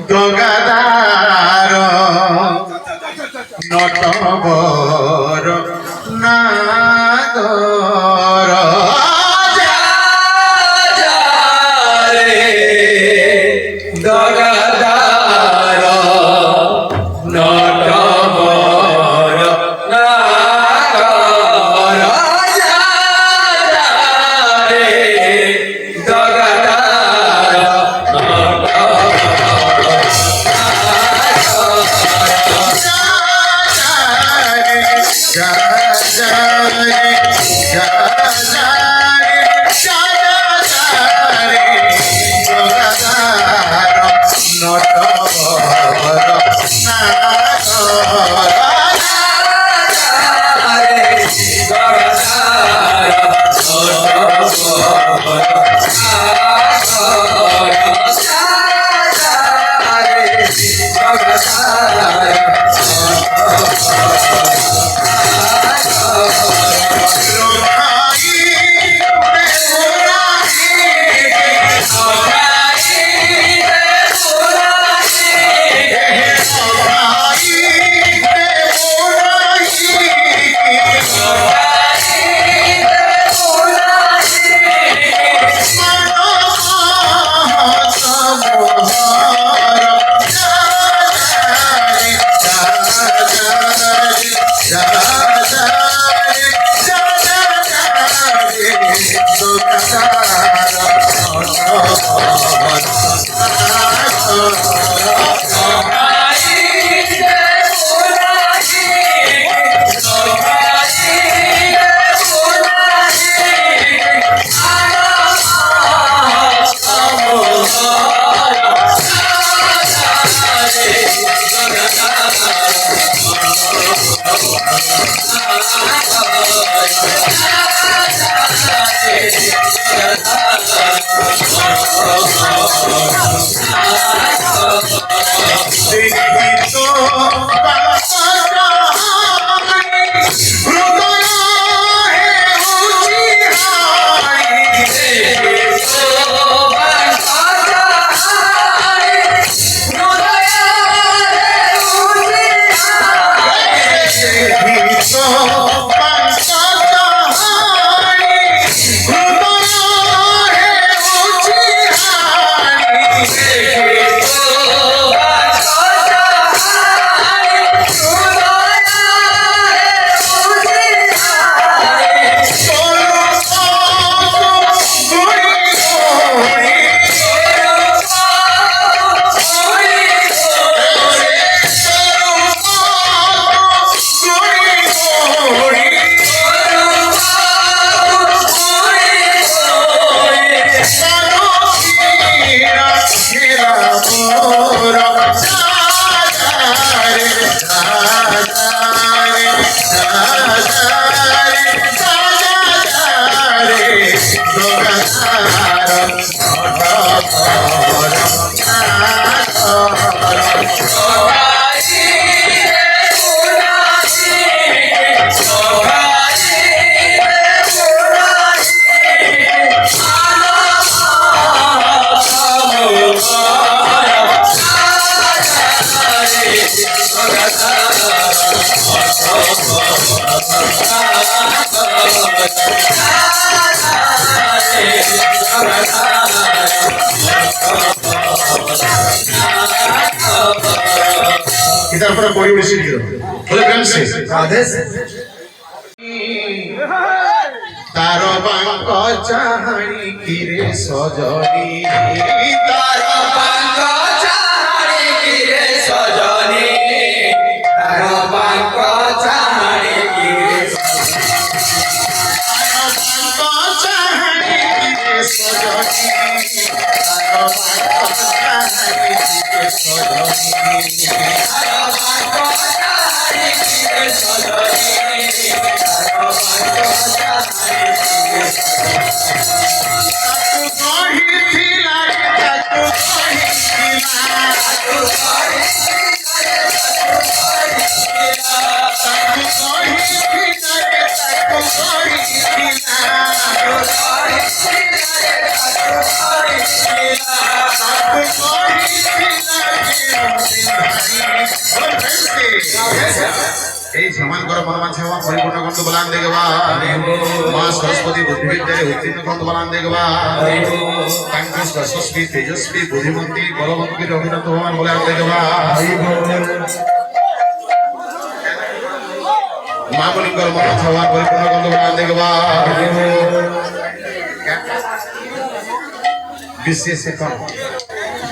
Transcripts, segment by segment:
গঙ্গাধার নটবর নাগর গঙ্গাধার নটবর নাগর রে গঙ্গাধার তারপরে পরিবেশে দিল বলে কেমছে আদেশ তার বাঙ্ক চাহানি কিরে সজনি তার বাঙ্ক চাহানি কিরে সজনি তার বাঙ্ক চাহানি কিরে मनमांसा परिपूर्ण करतो बलान देगवा मां सरस्वती बुद्धि विद्यारे उत्तीर्ण करतो बलान देगवा तांको यशस्वी तेजस्वी बुद्धिमती बलवंती रघुनाथ भगवान बलान देगवा मां मुनिकर मनमांसा परिपूर्ण करतो बलान देगवा विशेष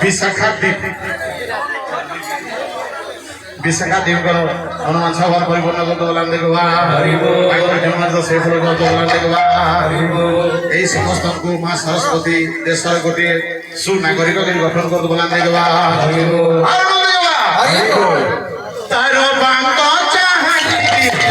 विशाखा द्वीप विशाखा द्वीप करो हनुमान साहब परिपूर्ण करतो बलान देगवा तांकर जन्मदिन सफल करतो बलान देगवा এই সমস্ত को मां सरस्वती देशर गोटे सुनागरिक गठन करतो बलान देगवा तार बांग चाहती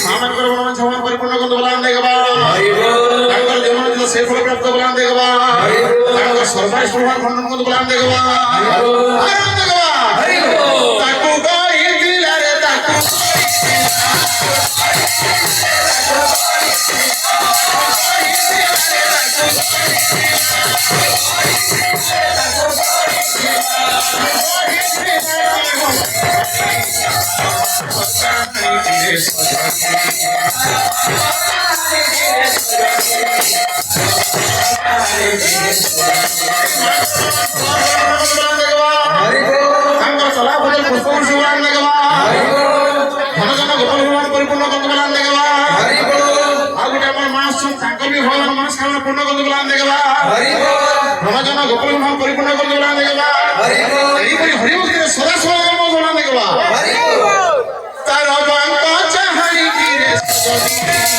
परिपूर्ण करतो बलान देगवा तांकर जन्मदिन सफल प्राप्त बलान देगवा तांकर सर्वाइस प्रभाव खंडन करतो बलान देगवा आनंद देगवा ताकू गाई दिला रे ताकू चला बदल पुष्पवंश बलान देगवा धन जन गोपाल भगवान परिपूर्ण करतो बलान देगवा आ गोटे हमर मास तांकर भी भगवान मनस्कामना पूर्ण करतो बलान देगवा धन जन गोपाल भगवान परिपूर्ण करतो बलान देगवा एई परि हरि भक्ति सदा सदा बलान देगवा तार बांग चाहणी की रे सजनी